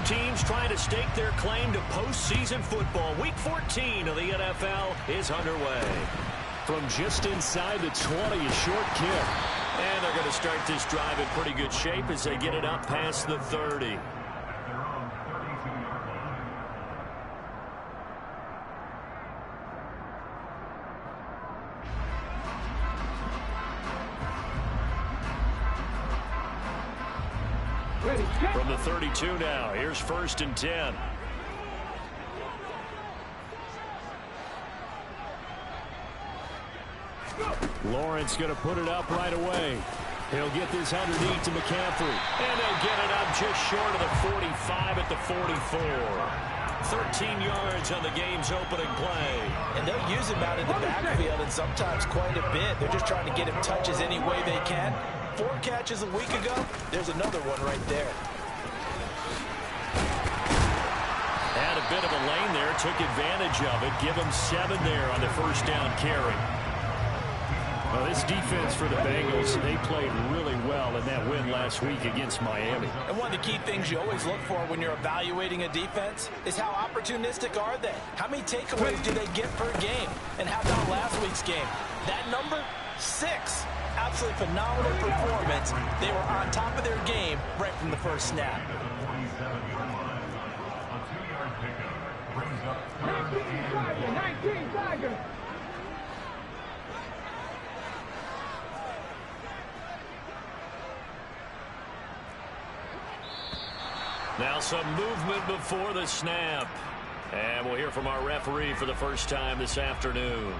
teams trying to stake their claim to postseason football. Week 14 of the NFL is underway. From just inside the 20, a short kick. And they're going to start this drive in pretty good shape as they get it up past the 30. From the 32 now, here's 1st and 10. Lawrence going to put it up right away. He'll get this underneath to McCaffrey. And they'll get it up just short of the 45 at the 44. 13 yards on the game's opening play. And they'll use him out in the backfield and sometimes quite a bit. They're just trying to get him touches any way they can. 4 catches a week ago. There's another one right there. Had a bit of a lane there. Took advantage of it. Give him 7 there on the first down carry. Well, this defense for the Bengals, they played really well in that win last week against Miami. And one of the key things you always look for when you're evaluating a defense is how opportunistic are they? How many takeaways do they get per game? And how about last week's game? That number, 6. Absolutely phenomenal performance. They were on top of their game right from the first snap. 19 Tigers. Now some movement before the snap. And we'll hear from our referee for the first time this afternoon.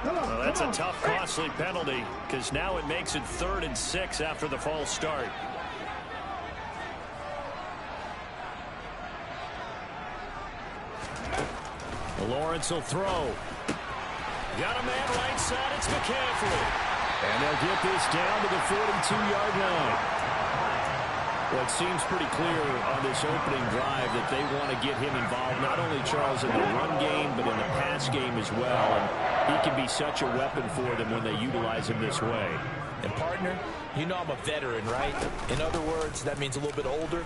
Well, that's a tough, costly penalty because now it makes it 3rd and 6 after the false start. Lawrence will throw. Got a man right side. It's McCaffrey. And they'll get this down to the 42-yard line. Well, it seems pretty clear on this opening drive that they want to get him involved, not only, Charles, in the run game, but in the pass game as well. And he can be such a weapon for them when they utilize him this way. And, partner, you know I'm a veteran, right? In other words, that means a little bit older.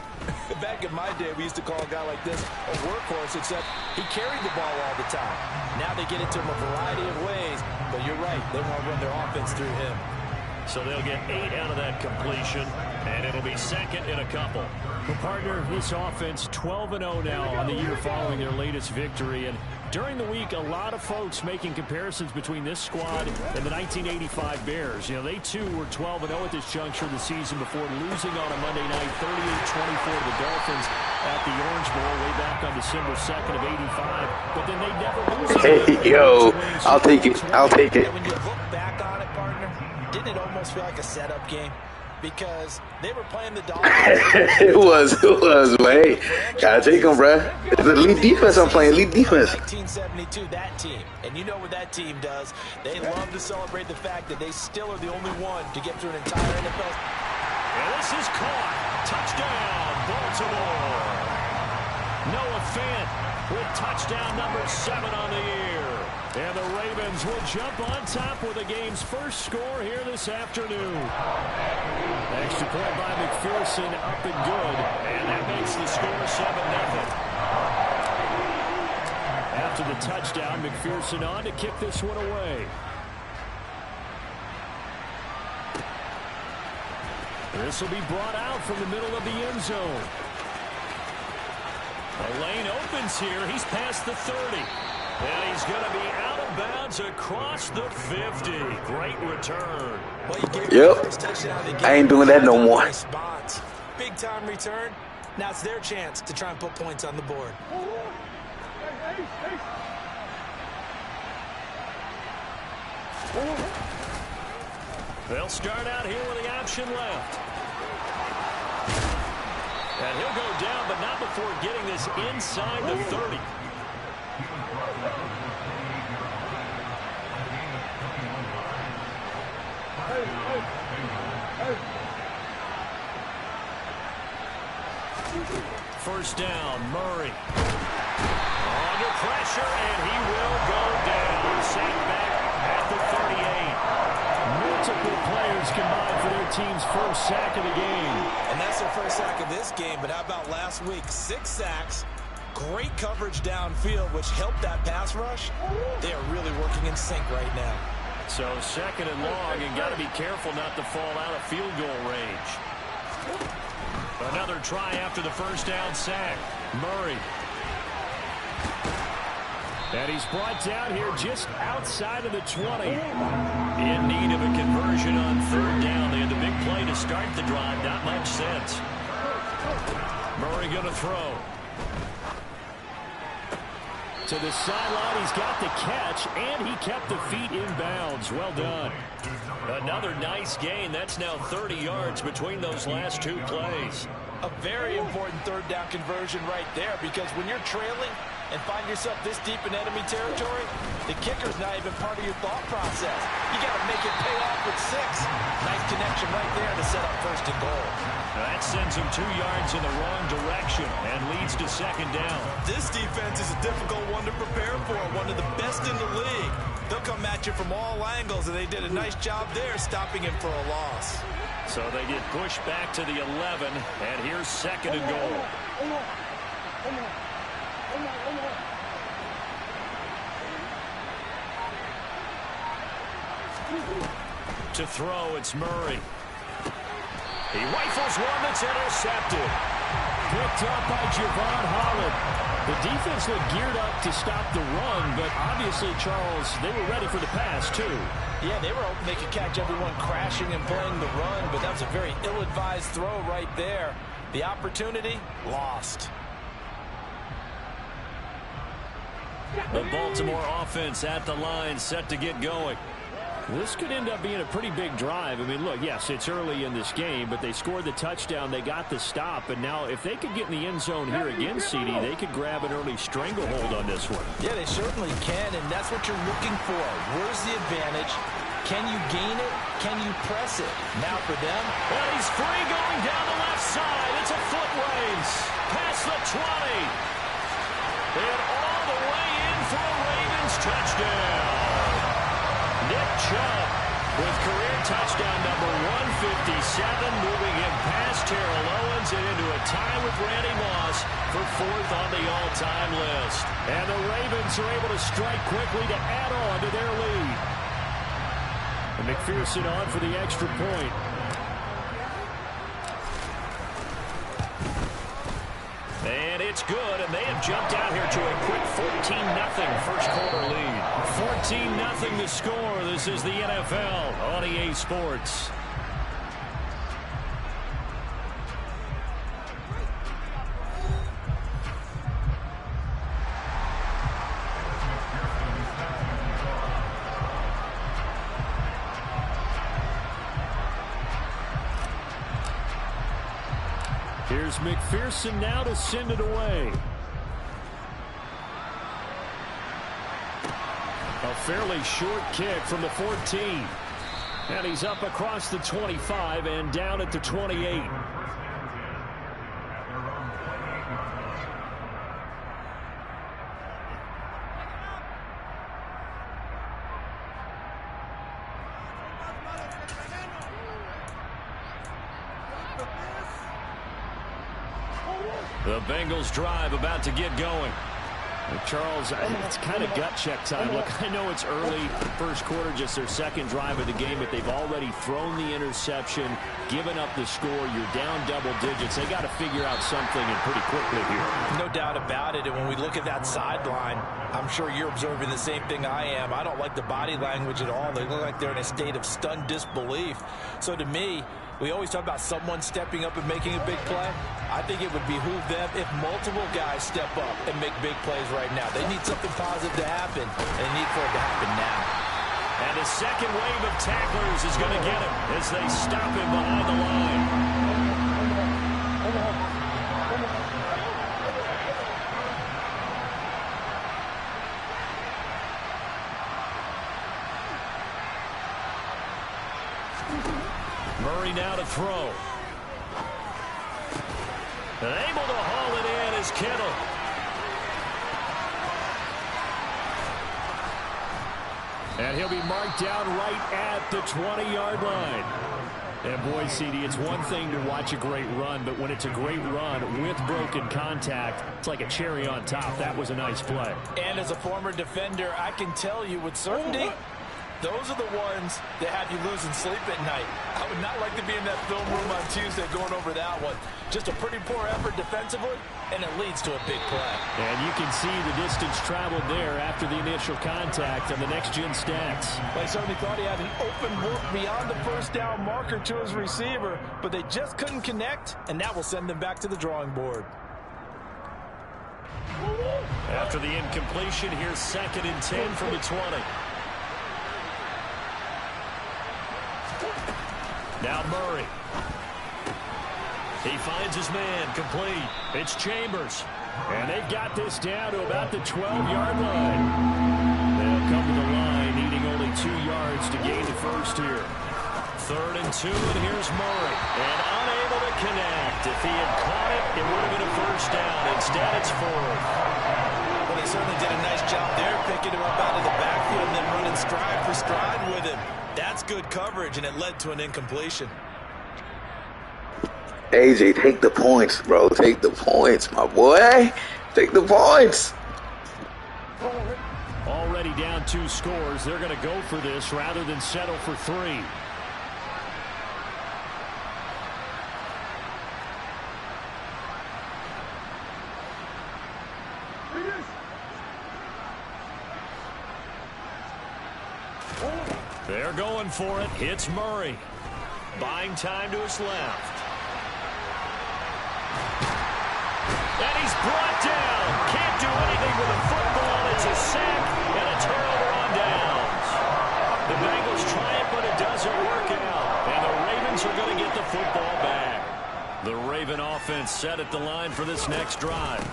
Back in my day, we used to call a guy like this a workhorse, except he carried the ball all the time. Now they get it to him a variety of ways, but you're right. They want to run their offense through him. So they'll get 8 out of that completion, and it'll be 2nd and a couple. Well, partner, this offense 12-0 now on the year following their latest victory. And during the week, a lot of folks making comparisons between this squad and the 1985 Bears. You know, they too were 12-0 at this juncture of the season before losing on a Monday night 38-24 to the Dolphins at the Orange Bowl way back on December 2nd of 85. But then they never lose. Hey, yo, I'll take it. I'll take it. And when you look back on it, partner, didn't it almost feel like a setup game? Because they were playing the Dolphins. It was, man. Gotta take them, bro. It's elite defense I'm playing, elite defense. 1972, that team. And you know what that team does. They love to celebrate the fact that they still are the only one to get through an entire NFL. And this is caught. Touchdown, Baltimore. Noah Fant with touchdown number 7 on the year. And the Ravens will jump on top with the game's first score here this afternoon. Extra point by McPherson, up and good. And that makes the score 7-0. After the touchdown, McPherson on to kick this one away. This will be brought out from the middle of the end zone. The lane opens here. He's past the 30. And he's going to be out of bounds across the 50. Great return. Yep. I ain't doing that no more. Big time return. Now it's their chance to try and put points on the board. They'll start out here with the option left. And he'll go down, but not before getting this inside the 30. First down, Murray. Under pressure, and he will go down. Sacked back at the 38. Multiple players combined for their team's first sack of the game. And that's their first sack of this game, but how about last week? 6 sacks, great coverage downfield, which helped that pass rush. They are really working in sync right now. So 2nd and long, and got to be careful not to fall out of field goal range. Another try after the first down sack. Murray. And he's brought down here just outside of the 20. In need of a conversion on 3rd down. They had the big play to start the drive. Not much sense. Murray going to throw. To the sideline, he's got the catch, and he kept the feet in bounds. Well done. Another nice gain. That's now 30 yards between those last 2 plays. A very important 3rd down conversion right there, because when you're trailing and find yourself this deep in enemy territory, the kicker's not even part of your thought process. You got to make it pay off with 6. Nice connection right there to set up 1st and goal. Now that sends him 2 yards in the wrong direction and leads to 2nd down. This defense is a difficult one to prepare for, one of the best in the league. They'll come at you from all angles, and they did a nice job there stopping him for a loss. So they get pushed back to the 11, and here's 2nd and goal. To throw, it's Murray. He rifles one that's intercepted. Picked up by Javon Holland. The defense looked geared up to stop the run, but obviously, Charles, they were ready for the pass, too. Yeah, they were hoping they could catch everyone crashing and playing the run, but that was a very ill-advised throw right there. The opportunity, lost. The Baltimore offense at the line, set to get going. This could end up being a pretty big drive. I mean, look, yes, it's early in this game, but they scored the touchdown, they got the stop, and now if they could get in the end zone here again, CD, they could grab an early stranglehold on this one. Yeah, they certainly can, and that's what you're looking for. Where's the advantage? Can you gain it? Can you press it? Now for them. Well, he's free going down the left side. It's a foot race. Past the 20. And all the way in for a Ravens touchdown. Nick Chubb with career touchdown number 157, moving him past Terrell Owens and into a tie with Randy Moss for 4th on the all-time list. And the Ravens are able to strike quickly to add on to their lead. And McPherson on for the extra point. And it's good, and they have jumped out here to a quick 14-0 first quarter lead. 14-0 to score. This is the NFL on EA Sports. Here's McPherson now to send it away. A fairly short kick from the 14. And he's up across the 25 and down at the 28. The Bengals drive about to get going. Charles, it's kind of gut check time. Look, I know it's early, first quarter, just their 2nd drive of the game, but they've already thrown the interception, given up the score. You're down double digits. They got to figure out something, and pretty quickly here. No doubt about it. And when we look at that sideline, I'm sure you're observing the same thing I am. I don't like the body language at all. They look like they're in a state of stunned disbelief. So to me, we always talk about someone stepping up and making a big play. I think it would behoove them if multiple guys step up and make big plays right now. They need something positive to happen, and they need for it to happen now. And the second wave of tacklers is going to get him as they stop him behind the line. Murray now to throw. Able to haul it in is Kittle. And he'll be marked down right at the 20-yard line. And boy, CD, it's one thing to watch a great run, but when it's a great run with broken contact, it's like a cherry on top. That was a nice play. And as a former defender, I can tell you with certainty, those are the ones that have you losing sleep at night. I would not like to be in that film room on Tuesday going over that one. Just a pretty poor effort defensively, and it leads to a big play. And you can see the distance traveled there after the initial contact on the next-gen stats. They certainly thought he had an open look beyond the first down marker to his receiver, but they just couldn't connect, and that will send them back to the drawing board. After the incompletion, here's 2nd and 10 from the 20. Now Murray. He finds his man, complete. It's Chambers. And they've got this down to about the 12-yard line. They'll come to the line, needing only 2 yards to gain the first here. 3rd and 2, and here's Murray. And unable to connect. If he had caught it, it would have been a first down. Instead, it's 4th. Well, he certainly did a nice job there, picking him up out of the backfield and then running stride for stride with him. That's good coverage, and it led to an incompletion. AJ, take the points, bro. Take the points, my boy. Take the points. Already down 2 scores. They're going to go for this rather than settle for 3. They're going for it. It's Murray. Buying time to his left. And he's brought down. Can't do anything with a football. It's a sack and a turnover on downs. The Bengals try it, but it doesn't work out. And the Ravens are going to get the football back. The Raven offense set at the line for this next drive.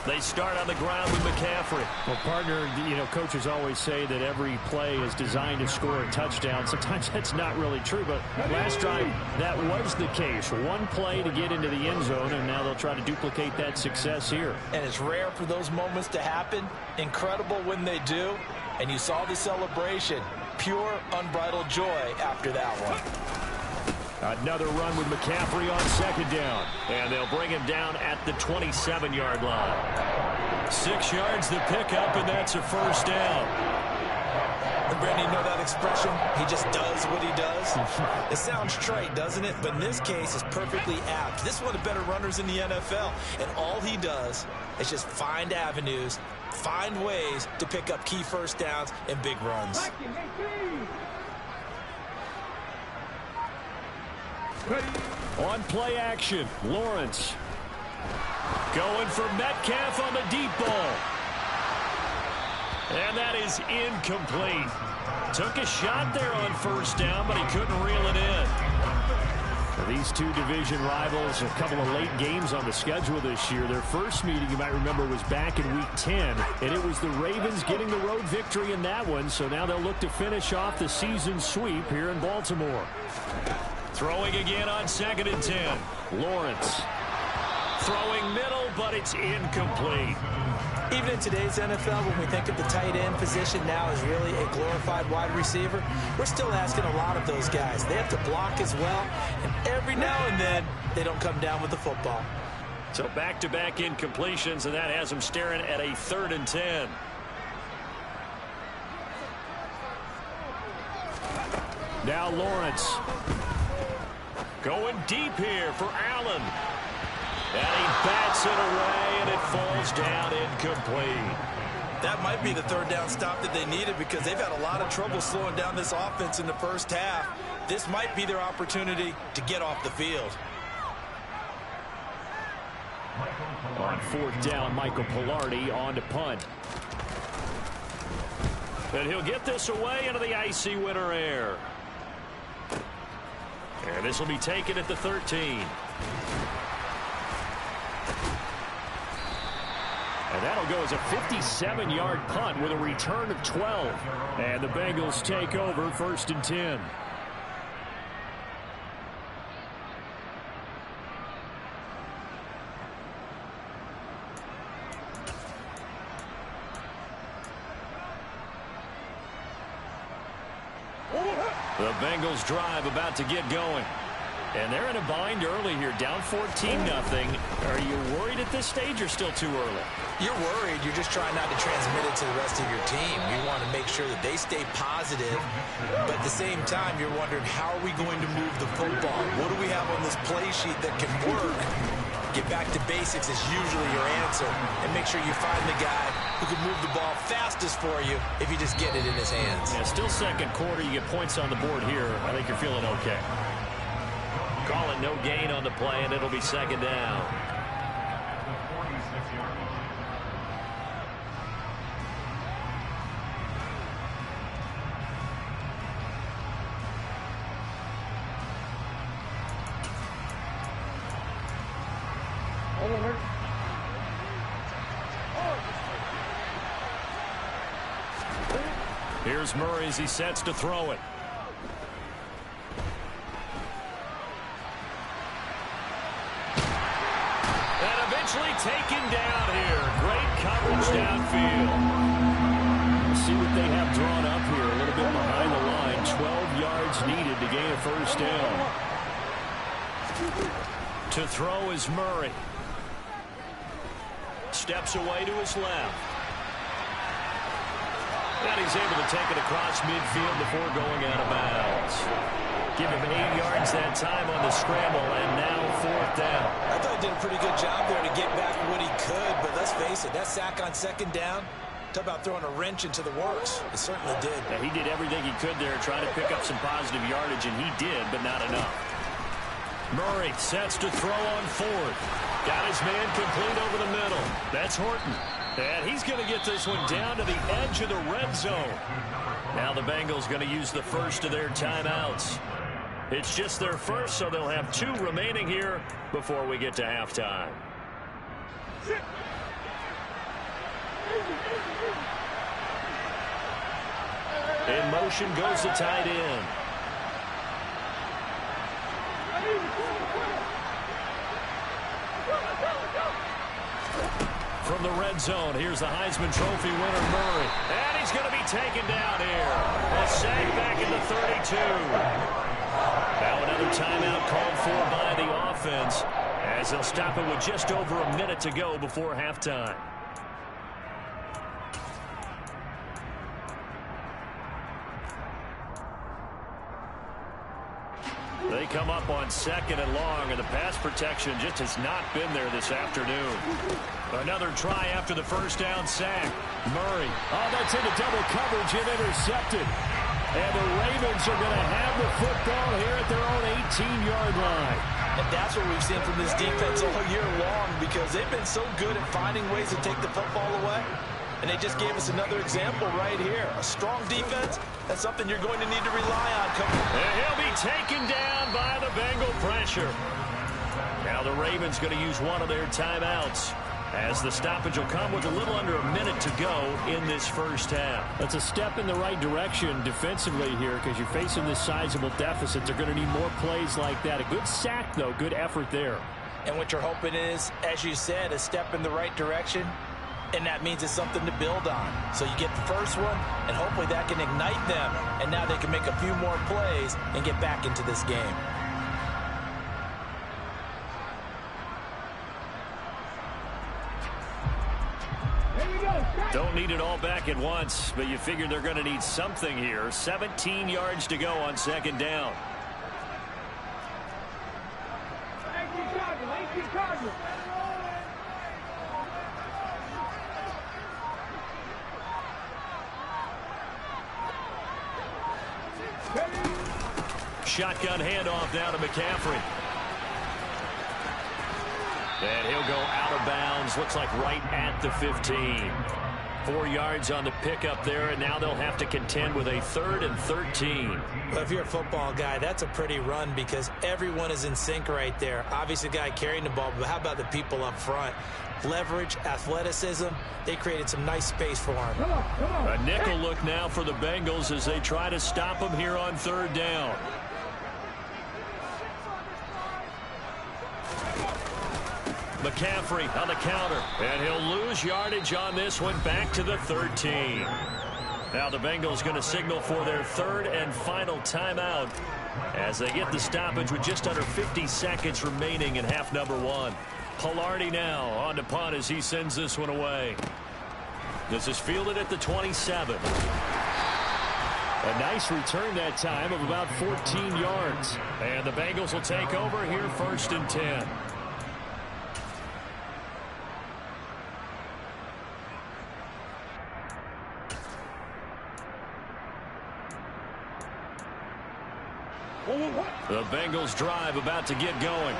They start on the ground with McCaffrey. Well, partner, coaches always say that every play is designed to score a touchdown. Sometimes that's not really true, but last drive, that was the case. One play to get into the end zone, and now they'll try to duplicate that success here. And it's rare for those moments to happen. Incredible when they do. And you saw the celebration. Pure, unbridled joy after that one. Another run with McCaffrey on 2nd down. And they'll bring him down at the 27-yard line. 6 yards the pickup, and that's a first down. And Brandon, you know that expression? He just does what he does. It sounds trite, doesn't it? But in this case, it's perfectly apt. This is one of the better runners in the NFL. And all he does is just find avenues, find ways to pick up key first downs and big runs. On play action, Lawrence going for Metcalf on the deep ball. And that is incomplete. Took a shot there on first down, but he couldn't reel it in. These two division rivals, a couple of late games on the schedule this year. Their first meeting, you might remember, was back in Week 10, and it was the Ravens getting the road victory in that one, so now they'll look to finish off the season sweep here in Baltimore. Throwing again on 2nd and 10. Lawrence throwing middle, but it's incomplete. Even in today's NFL, when we think of the tight end position now as really a glorified wide receiver, we're still asking a lot of those guys. They have to block as well, and every now and then, they don't come down with the football. So back-to-back incompletions, and that has them staring at a 3rd and 10. Now Lawrence going deep here for Allen. And he bats it away, and it falls down incomplete. That might be the 3rd down stop that they needed because they've had a lot of trouble slowing down this offense in the first half. This might be their opportunity to get off the field. On 4th down, Michael Pilardi on to punt. And he'll get this away into the icy winter air. And this will be taken at the 13. And that'll go as a 57-yard punt with a return of 12. And the Bengals take over 1st and 10. The Bengals drive about to get going. And they're in a bind early here, down 14-0. Are you worried at this stage or still too early? You're worried. You're just trying not to transmit it to the rest of your team. You want to make sure that they stay positive. But at the same time, you're wondering, how are we going to move the football? What do we have on this play sheet that can work? Get back to basics is usually your answer. And make sure you find the guy who can move the ball fastest for you if you just get it in his hands. Yeah, still second quarter. You get points on the board here. I think you're feeling okay. Call it no gain on the play, and it'll be second down. Here's Murray as he sets to throw it. Taken down here. Great coverage downfield. We'll see what they have drawn up here. A little bit behind the line. 12 yards needed to gain a first down. To throw is Murray. Steps away to his left. And he's able to take it across midfield before going out of bounds. Give him 8 yards that time on the scramble, and now fourth down. I thought he did a pretty good job there to get back what he could, but let's face it, that sack on second down, talk about throwing a wrench into the works. It certainly did. Yeah, he did everything he could there, trying to pick up some positive yardage, and he did, but not enough. Murray sets to throw on fourth. Got his man complete over the middle. That's Horton. And he's going to get this one down to the edge of the red zone. Now the Bengals going to use the first of their timeouts. It's just their first, so they'll have 2 remaining here before we get to halftime. In motion goes the tight end. From the red zone, here's the Heisman Trophy winner, Murray. And he's going to be taken down here. A sack back in the 32. Now another timeout called for by the offense as they'll stop it with just over a minute to go before halftime. They come up on second and long, and the pass protection just has not been there this afternoon. Another try after the first down sack. Murray. Oh, that's into double coverage and intercepted. And the Ravens are going to have the football here at their own 18-yard line. And that's what we've seen from this defense all year long, because they've been so good at finding ways to take the football away. And they just gave us another example right here. A strong defense, that's something you're going to need to rely on. And he'll be taken down by the Bengal pressure. Now the Ravens going to use one of their timeouts, as the stoppage will come with a little under a minute to go in this first half. That's a step in the right direction defensively here, because you're facing this sizable deficit. They're going to need more plays like that. A good sack, though. Good effort there. And what you're hoping is, as you said, a step in the right direction. And that means it's something to build on. So you get the first one, and hopefully that can ignite them. And now they can make a few more plays and get back into this game. Don't need it all back at once, but you figure they're going to need something here. 17 yards to go on second down. Shotgun handoff now to McCaffrey. And he'll go out of bounds. Looks like right at the 15. 4 yards on the pickup there, and now they'll have to contend with a 3rd and 13. Well, if you're a football guy, that's a pretty run, because everyone is in sync right there. Obviously, the guy carrying the ball, but how about the people up front? Leverage, athleticism, they created some nice space for him. A nickel look now for the Bengals as they try to stop him here on 3rd down. McCaffrey on the counter, and he'll lose yardage on this one, back to the 13. Now the Bengals going to signal for their third and final timeout as they get the stoppage with just under 50 seconds remaining in half number one. Palardy now on to punt as he sends this one away. This is fielded at the 27. A nice return that time of about 14 yards. And the Bengals will take over here 1st and 10. The Bengals drive about to get going.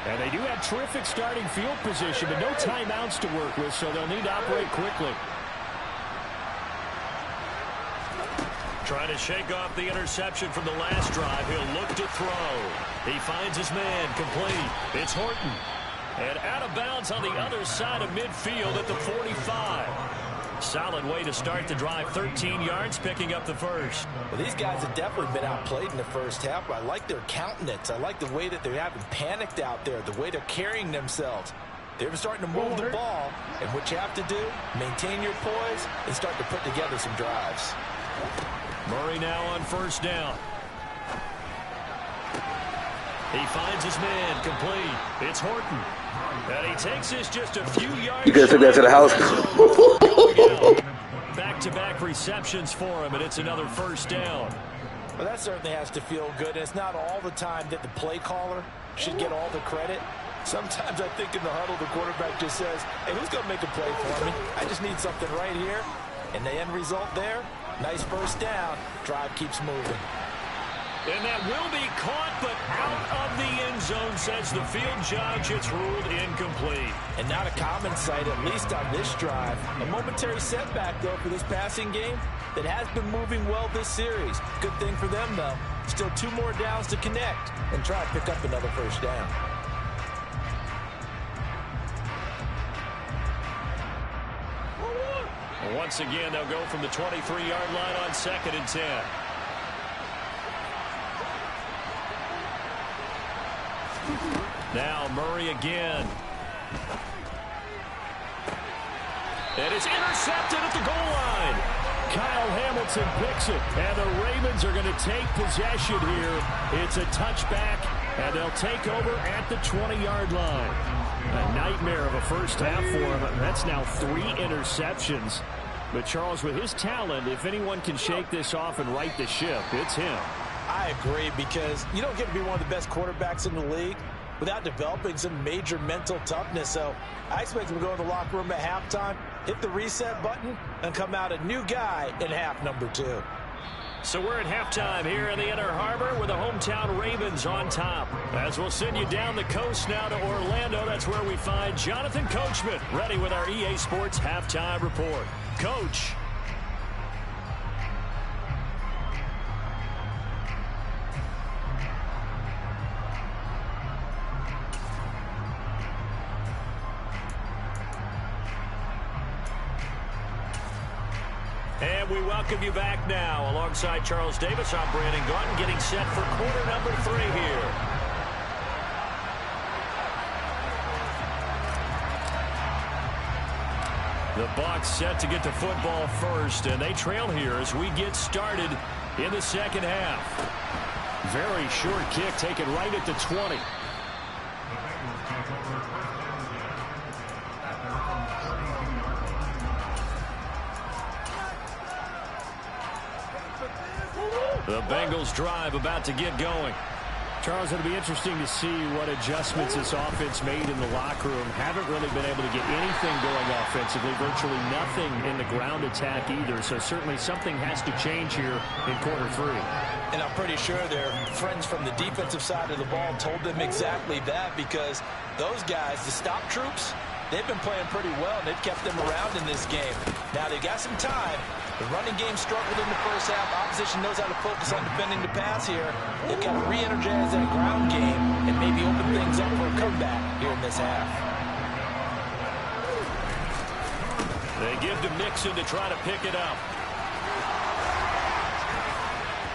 And they do have terrific starting field position, but no timeouts to work with, so they'll need to operate quickly. Trying to shake off the interception from the last drive. He'll look to throw. He finds his man complete. It's Horton. And out of bounds on the other side of midfield at the 45. Solid way to start the drive. 13 yards, picking up the first. Well, these guys have definitely been outplayed in the first half. I like their countenance. I like the way that they haven't panicked out there, the way they're carrying themselves. They're starting to move the ball, and what you have to do, maintain your poise and start to put together some drives. Murray now on 1st down. He finds his man complete. It's Horton. And he takes this just a few yards. You guys took that to the house. Back-to-back receptions for him, and it's another 1st down. Well, that certainly has to feel good. And it's not all the time that the play caller should get all the credit. Sometimes I think in the huddle, the quarterback just says, hey, who's going to make a play for me? I just need something right here. And the end result there, nice 1st down. Drive keeps moving. And that will be caught, but out of the end zone, says the field judge. It's ruled incomplete. And not a common sight, at least on this drive. A momentary setback, though, for this passing game that has been moving well this series. Good thing for them, though. Still 2 more downs to connect and try to pick up another 1st down. Once again, they'll go from the 23-yard line on 2nd and 10. Now Murray again. And it's intercepted at the goal line. Kyle Hamilton picks it, and the Ravens are going to take possession here. It's a touchback, and they'll take over at the 20-yard line. A nightmare of a first half for him. That's now 3 interceptions. But Charles, with his talent, if anyone can shake this off and right the ship, it's him. I agree, because you don't get to be one of the best quarterbacks in the league without developing some major mental toughness. So I expect him to go in the locker room at halftime, hit the reset button, and come out a new guy in half number 2. So we're at halftime here in the Inner Harbor with the hometown Ravens on top. As we'll send you down the coast now to Orlando, that's where we find Jonathan Coachman ready with our EA Sports Halftime Report. Coach. And we welcome you back now. Alongside Charles Davis, I'm Brandon Gaudin, getting set for quarter number 3 here. The Bucs set to get the football first, and they trail here as we get started in the second half. Very short kick taken right at the 20. The Bengals drive about to get going. Charles, it'll be interesting to see what adjustments this offense made in the locker room. Haven't really been able to get anything going offensively. Virtually nothing in the ground attack either. So certainly something has to change here in quarter 3. And I'm pretty sure their friends from the defensive side of the ball told them exactly that, because those guys, the stop troops, they've been playing pretty well, and they've kept them around in this game. Now they got some time. The running game struggled in the first half. Opposition knows how to focus on defending the pass here. They've got to re-energize that ground game and maybe open things up for a comeback here in this half. They give to Mixon to try to pick it up.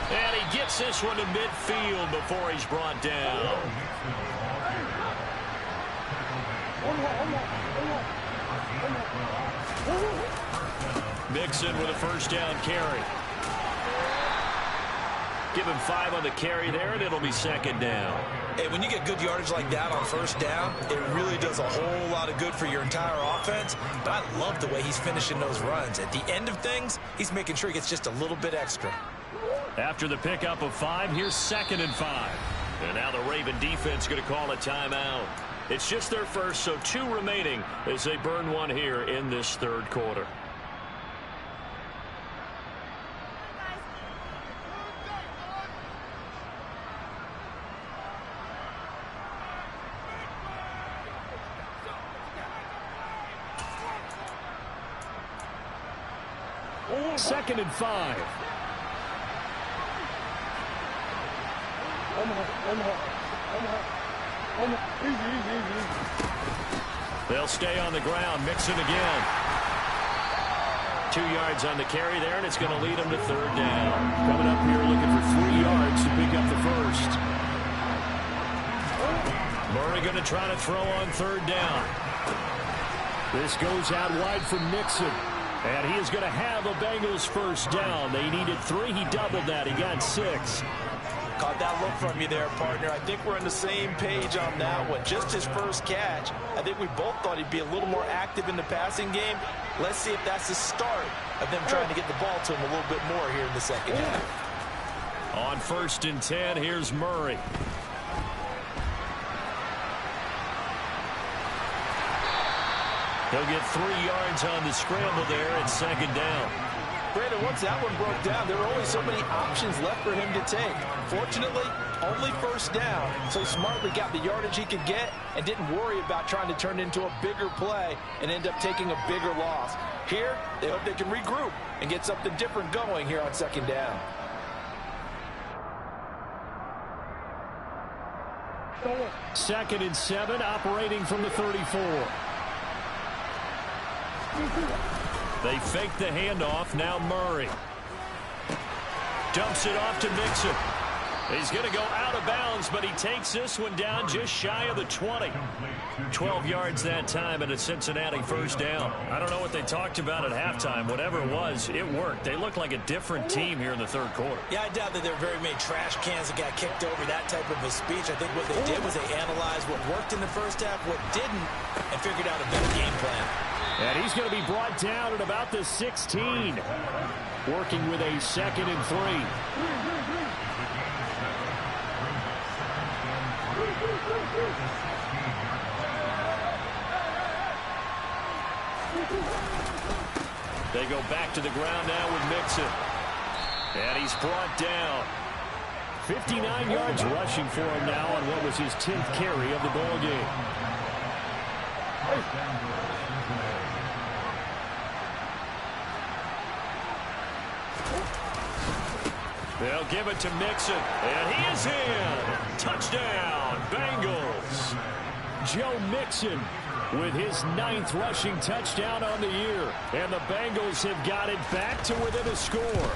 And he gets this one to midfield before he's brought down. Mixon with a first down carry. Give him 5 on the carry there, and it'll be second down. Hey, when you get good yardage like that on first down, it really does a whole lot of good for your entire offense. But I love the way he's finishing those runs. At the end of things, he's making sure he gets just a little bit extra. After the pickup of 5, here's 2nd and 5. And now the Raven defense going to call a timeout. It's just their first, so 2 remaining as they burn one here in this third quarter. Second and 5. They'll stay on the ground. Mixon again. 2 yards on the carry there, and it's going to lead them to third down. Coming up here looking for 3 yards to pick up the first. Murray going to try to throw on third down. This goes out wide for Mixon. And he is going to have a Bengals first down. They needed 3. He doubled that. He got 6. Caught that look from you there, partner. I think we're on the same page on that one. Just his first catch. I think we both thought he'd be a little more active in the passing game. Let's see if that's the start of them trying to get the ball to him a little bit more here in the second half. On 1st and 10, here's Murray. He'll get 3 yards on the scramble there at second down. Brandon, once that one broke down, there were only so many options left for him to take. Fortunately, only first down, so he smartly got the yardage he could get and didn't worry about trying to turn it into a bigger play and end up taking a bigger loss. Here, they hope they can regroup and get something different going here on second down. Second and 7, operating from the 34. They fake the handoff. Now Murray dumps it off to Mixon. He's going to go out of bounds, but he takes this one down just shy of the 20. 12 yards that time and a Cincinnati first down. I don't know what they talked about at halftime. Whatever it was, it worked. They look like a different team here in the third quarter. Yeah, I doubt that there were very many trash cans that got kicked over, that type of a speech. I think what they did was they analyzed what worked in the first half, what didn't, and figured out a better game plan. And he's going to be brought down at about the 16. Working with a 2nd and 3. They go back to the ground now with Mixon. And he's brought down. 59 yards rushing for him now on what was his 10th carry of the ball game. They'll give it to Mixon, and he is in. Touchdown, Bengals. Joe Mixon with his 9th rushing touchdown on the year. And the Bengals have got it back to within a score.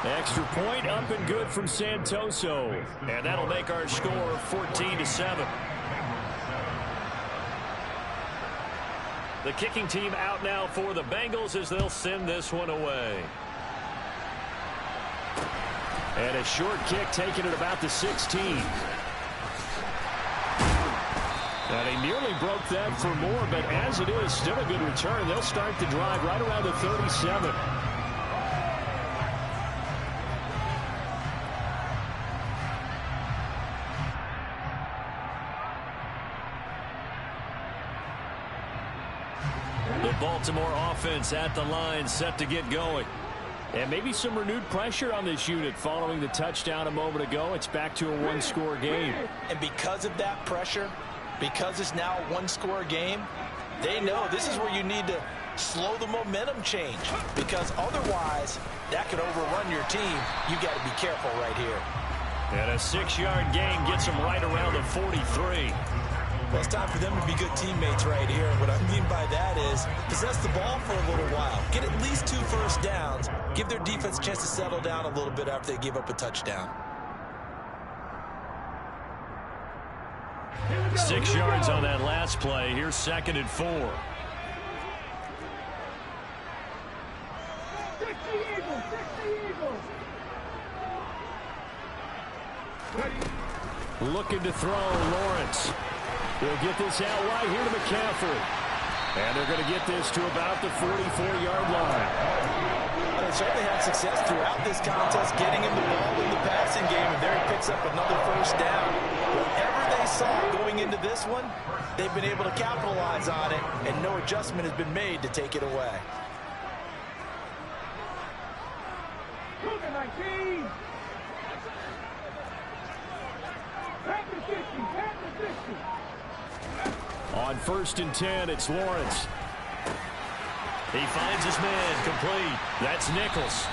Extra point up and good from Santoso. And that'll make our score 14-7. The kicking team out now for the Bengals as they'll send this one away. And a short kick taken at about the 16. And he nearly broke that for more, but as it is, still a good return. They'll start the drive right around the 37. The Baltimore offense at the line, set to get going. And maybe some renewed pressure on this unit following the touchdown a moment ago. It's back to a one-score game. And because of that pressure, because it's now a one-score game, they know this is where you need to slow the momentum change. Because otherwise, that could overrun your team. You got to be careful right here. And a 6-yard gain gets them right around the 43. Well, it's time for them to be good teammates right here. And what I mean by that is possess the ball for a little while. Get at least 2 first downs. Give their defense a chance to settle down a little bit after they give up a touchdown. 6 yards on that last play. Here's 2nd and 4. Looking to throw, Lawrence. We'll get this out right here to McCaffrey. And they're going to get this to about the 44-yard line. They certainly had success throughout this contest, getting him the ball in the passing game, and there he picks up another first down. Whatever they saw going into this one, they've been able to capitalize on it, and no adjustment has been made to take it away. On 1st and 10, it's Lawrence. He finds his man complete. That's Nichols.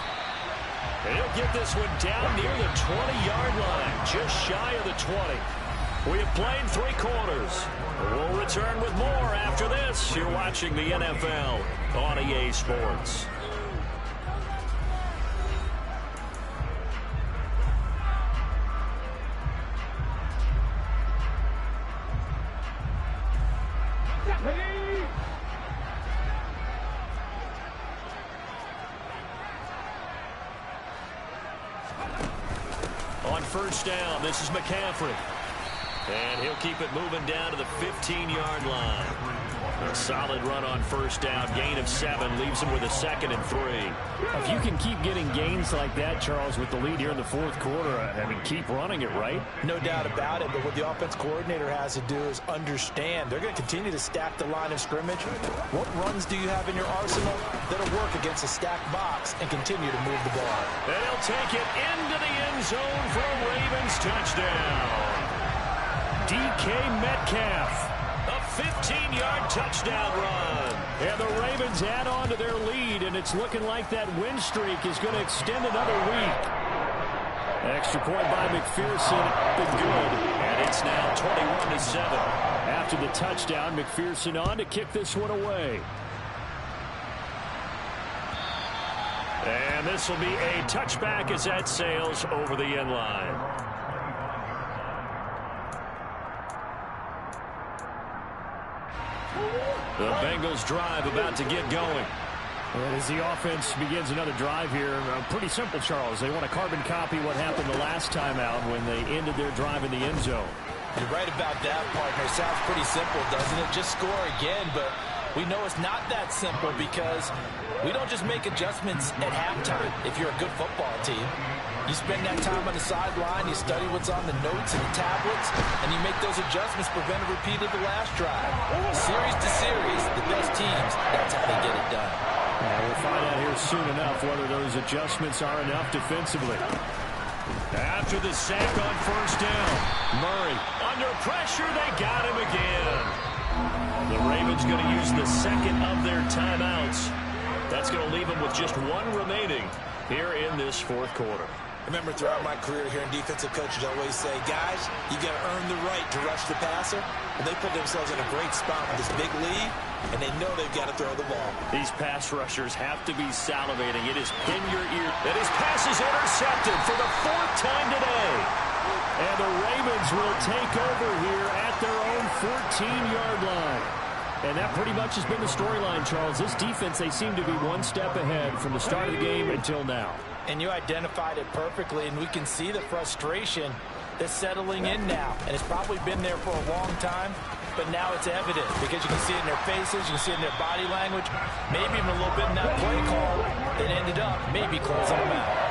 And he'll get this one down near the 20-yard line, just shy of the 20. We have played 3 quarters. We'll return with more after this. You're watching the NFL on EA Sports. On 1st down, this is McCaffrey. And he'll keep it moving down to the 15-yard line. A solid run on 1st down. Gain of 7 leaves him with a 2nd and 3. If you can keep getting gains like that, Charles, with the lead here in the 4th quarter, I mean, keep running it, right? No doubt about it, but what the offense coordinator has to do is understand they're going to continue to stack the line of scrimmage. What runs do you have in your arsenal that'll work against a stacked box and continue to move the ball? And he'll take it into the end zone for a Ravens touchdown. DK Metcalf. A 15-yard touchdown run. And the Ravens add on to their lead, and it's looking like that win streak is going to extend another week. Extra point by McPherson, been good. And it's now 21-7. After the touchdown, McPherson on to kick this one away. And this will be a touchback as that sails over the end line. The Bengals drive about to get going. And as the offense begins another drive here, pretty simple, Charles. They want to carbon copy what happened the last time out when they ended their drive in the end zone. You're right about that, partner. Sounds pretty simple, doesn't it? Just score again, but we know it's not that simple because we don't just make adjustments at halftime if you're a good football team. You spend that time on the sideline, you study what's on the notes and the tablets, and you make those adjustments, prevent a repeat of the last drive. Series to series, the best teams, that's how they get it done. We'll find out here soon enough whether those adjustments are enough defensively. After the sack on 1st down, Murray under pressure, they got him again. The Ravens going to use the 2nd of their timeouts. That's going to leave them with just 1 remaining here in this 4th quarter. Remember, throughout my career here in defensive coaches always say, guys, you got to earn the right to rush the passer. And they put themselves in a great spot with this big lead, and they know they've got to throw the ball. These pass rushers have to be salivating. It is pin your ear. And his pass is intercepted for the 4th time today. And the Ravens will take over here at their own 14-yard line. And that pretty much has been the storyline, Charles. This defense, they seem to be 1 step ahead from the start of the game until now. And you identified it perfectly, and we can see the frustration that's settling in now. And it's probably been there for a long time, but now it's evident because you can see it in their faces, you can see it in their body language, maybe even a little bit in that play call that ended up maybe closing them out.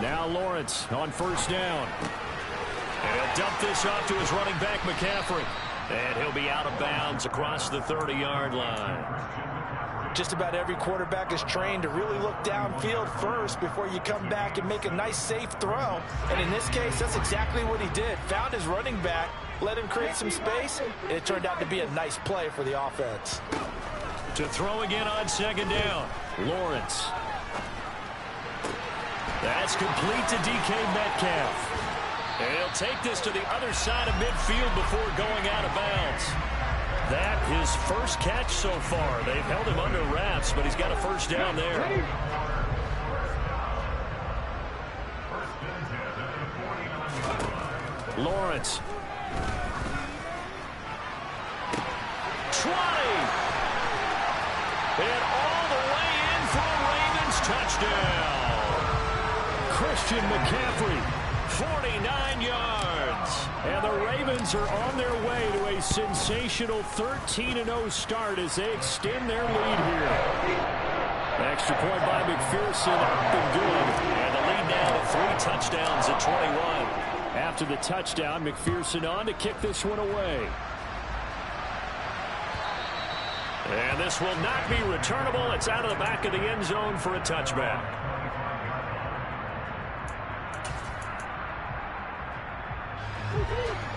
Now Lawrence on 1st down. And he'll dump this off to his running back, McCaffrey. And he'll be out of bounds across the 30-yard line. Just about every quarterback is trained to really look downfield first before you come back and make a nice, safe throw. And in this case, that's exactly what he did. Found his running back, let him create some space, and it turned out to be a nice play for the offense. To throw again on 2nd down, Lawrence. That's complete to DK Metcalf. And he'll take this to the other side of midfield before going out of bounds. That his first catch so far. They've held him under wraps, but he's got a 1st down there. Lawrence. 20. And all the way in for a Ravens touchdown. Christian McCaffrey, 49 yards. And the Ravens are on their way to a sensational 13-0 start as they extend their lead here. Extra point by McPherson, up and good. And the lead now to 3 touchdowns at 21. After the touchdown, McPherson on to kick this one away. And this will not be returnable. It's out of the back of the end zone for a touchback.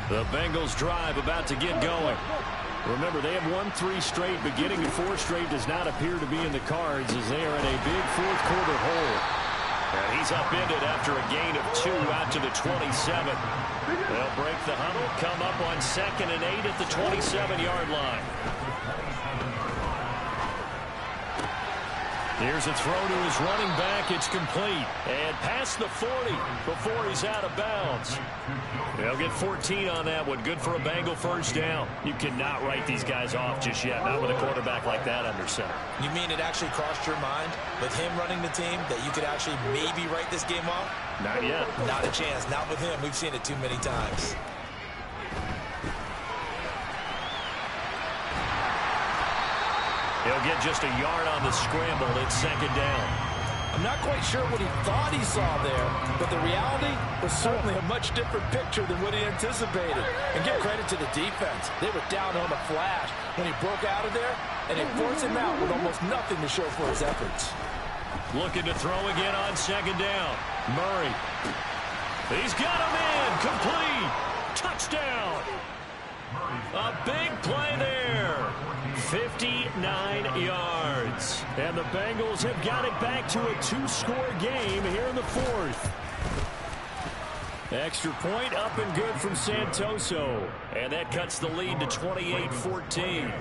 The Bengals drive about to get going. Remember, they have won 3 straight, but getting to 4 straight does not appear to be in the cards as they are in a big fourth-quarter hole. And he's upended after a gain of 2 out to the 27. They'll break the huddle, come up on 2nd and 8 at the 27-yard line. Here's a throw to his running back. It's complete. And past the 40 before he's out of bounds. They'll get 14 on that one. Good for a Bengal first down. You cannot write these guys off just yet, not with a quarterback like that under center. You mean it actually crossed your mind with him running the team that you could actually maybe write this game off? Not yet. Not a chance. Not with him. We've seen it too many times. He'll get just a yard on the scramble. It's 2nd down. I'm not quite sure what he thought he saw there, but the reality was certainly a much different picture than what he anticipated. And give credit to the defense. They were down on the flash when he broke out of there, and they forced him out with almost nothing to show for his efforts. Looking to throw again on 2nd down. Murray. He's got him in. Complete. Touchdown. A big play there. 59 yards. And the Bengals have got it back to a 2-score game here in the 4th. Extra point up and good from Santoso. And that cuts the lead to 28-14.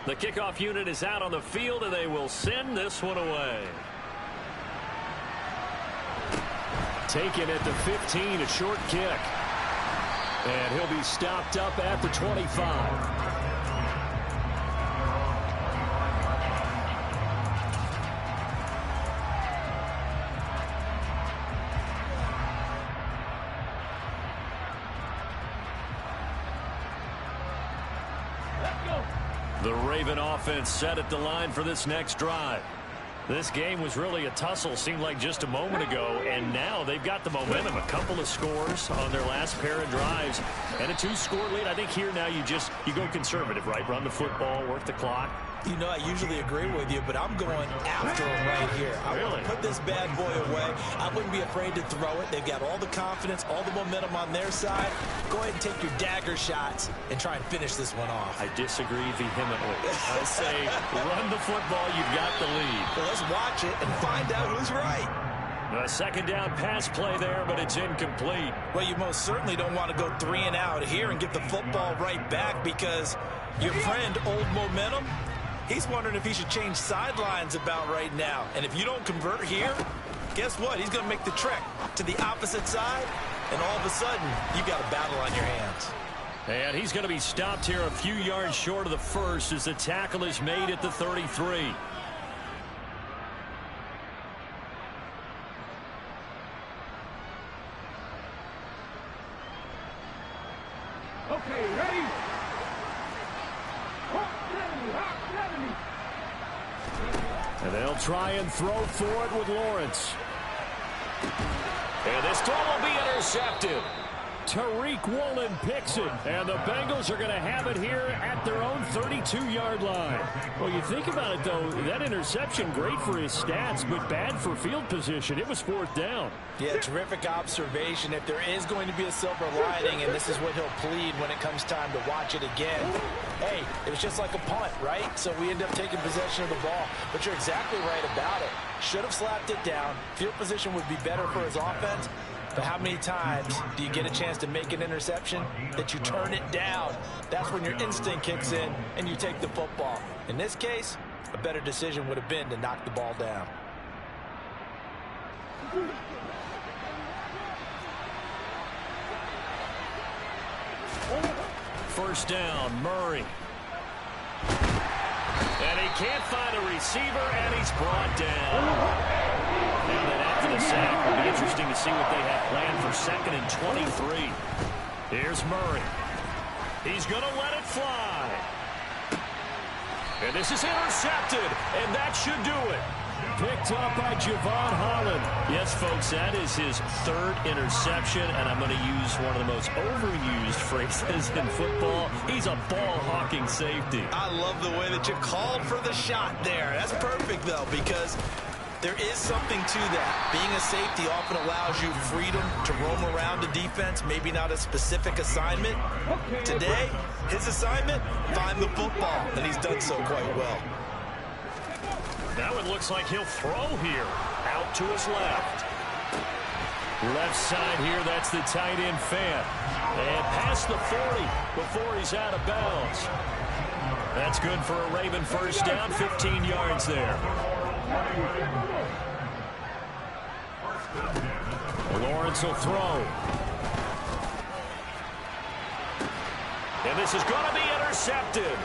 The kickoff unit is out on the field, and they will send this one away. Taken at the 15, a short kick. And he'll be stopped up at the 25. The Raven offense set at the line for this next drive. This game was really a tussle, seemed like just a moment ago, and now they've got the momentum. A couple of scores on their last pair of drives, and a 2-score lead. I think here now you go conservative, right? Run the football, work the clock. You know, I usually agree with you, but I'm going after him right here. I want to put this bad boy away. I wouldn't be afraid to throw it. They've got all the confidence, all the momentum on their side. Go ahead and take your dagger shots and try and finish this one off. I disagree vehemently. I say run the football. You've got the lead. Well, let's watch it and find out who's right. A 2nd down pass play there, but it's incomplete. Well, you most certainly don't want to go 3 and out here and get the football right back because your friend, Old Momentum, he's wondering if he should change sidelines about right now. And if you don't convert here, guess what? He's going to make the trek to the opposite side, and all of a sudden, you've got a battle on your hands. And he's going to be stopped here a few yards short of the first as the tackle is made at the 33. Okay, ready? And they'll try and throw for it with Lawrence. And this throw will be intercepted. Tariq Woolen picks it, and the Bengals are going to have it here at their own 32-yard line. Well, you think about it, though, that interception, great for his stats, but bad for field position. It was 4th down. Yeah, terrific observation. If there is going to be a silver lining, and this is what he'll plead when it comes time to watch it again, hey, it was just like a punt, right? So we end up taking possession of the ball. But you're exactly right about it. Should have slapped it down. Field position would be better for his offense. But how many times do you get a chance to make an interception that you turn it down? That's when your instinct kicks in and you take the football. In this case, a better decision would have been to knock the ball down. first down. Murray. And he can't find a receiver, and he's brought down. And then after the sack, it'll be interesting to see what they have planned for 2nd and 23. Here's Murray. He's going to let it fly. And this is intercepted, and that should do it. Picked up by Javon Holland. Yes, folks, that is his 3rd interception, and I'm going to use one of the most overused phrases in football. He's a ball-hawking safety. I love the way that you called for the shot there. That's perfect, though, because there is something to that. Being a safety often allows you freedom to roam around the defense, maybe not a specific assignment. Today, his assignment, find the football, and he's done so quite well. Now it looks like he'll throw here. Out to his left. Left side here, that's the tight end Fant. And past the 40 before he's out of bounds. That's good for a Raven first down, 15 yards there. Lawrence will throw. And this is going to be intercepted.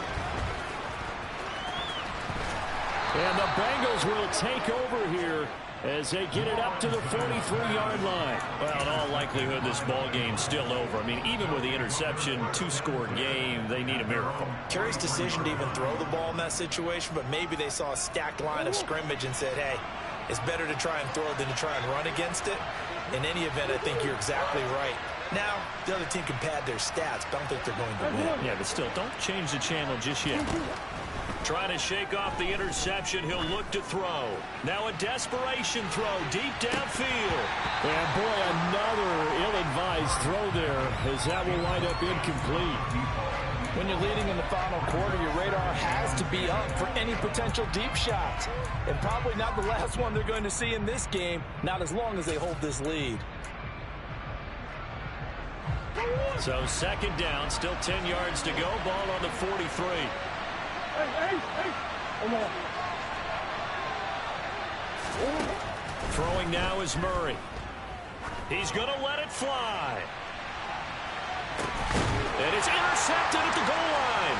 And the Bengals will take over here as they get it up to the 43-yard line. Well, in all likelihood, this ball game's still over. I mean, even with the interception, 2-score game, they need a miracle. Curious decision to even throw the ball in that situation, but maybe they saw a stacked line of scrimmage and said, hey, it's better to try and throw than to try and run against it. In any event, I think you're exactly right. Now, the other team can pad their stats, but I don't think they're going to win. Yeah, but still, don't change the channel just yet. Trying to shake off the interception. He'll look to throw. Now a desperation throw deep downfield. And boy, another ill-advised throw there as that will wind up incomplete. When you're leading in the final quarter, your radar has to be up for any potential deep shots. And probably not the last one they're going to see in this game, not as long as they hold this lead. So 2nd down, still 10 yards to go. Ball on the 43. Hey. Come on. Throwing now is Murray. He's going to let it fly. And it's intercepted at the goal line.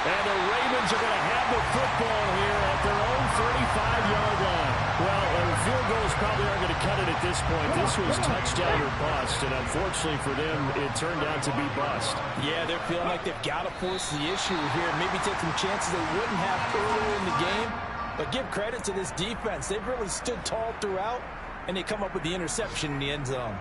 And the Ravens are going to have the football here at their own 35-yard line. Well, field goals probably aren't going to cut it at this point. This was touchdown or bust, and unfortunately for them, it turned out to be bust. Yeah, they're feeling like they've got to force the issue here. Maybe take some chances they wouldn't have earlier in the game. But give credit to this defense. They've really stood tall throughout, and they come up with the interception in the end zone.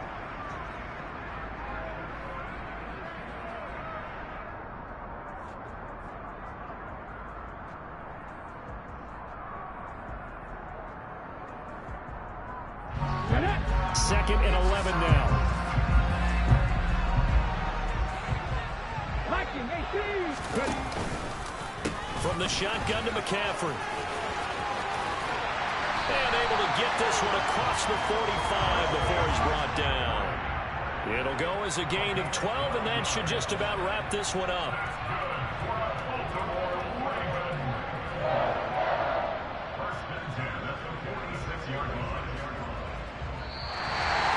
Second and 11 now. From the shotgun to McCaffrey. And able to get this one across the 45 before he's brought down. It'll go as a gain of 12, and that should just about wrap this one up.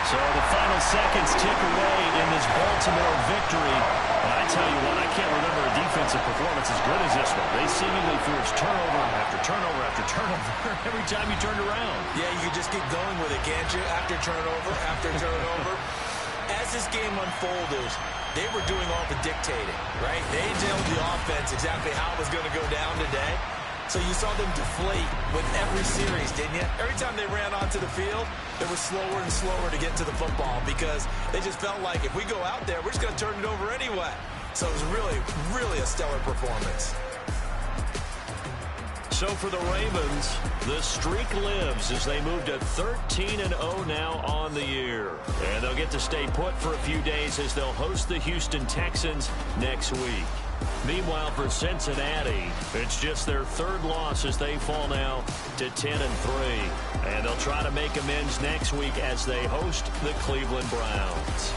So the final seconds tick away in this Baltimore victory. And I tell you what, I can't remember a defensive performance as good as this one. They seemingly forced turnover after turnover after turnover every time you turned around. Yeah, you can just keep going with it, can't you? After turnover. As this game unfolded, they were doing all the dictating, right? They told the offense exactly how it was going to go down today. So you saw them deflate with every series, didn't you? Every time they ran onto the field, it was slower and slower to get to the football because they just felt like if we go out there, we're just going to turn it over anyway. So it was really, really a stellar performance. So for the Ravens, the streak lives as they move to 13-0 now on the year. And they'll get to stay put for a few days as they'll host the Houston Texans next week. Meanwhile, for Cincinnati, it's just their 3rd loss as they fall now to 10-3. And they'll try to make amends next week as they host the Cleveland Browns.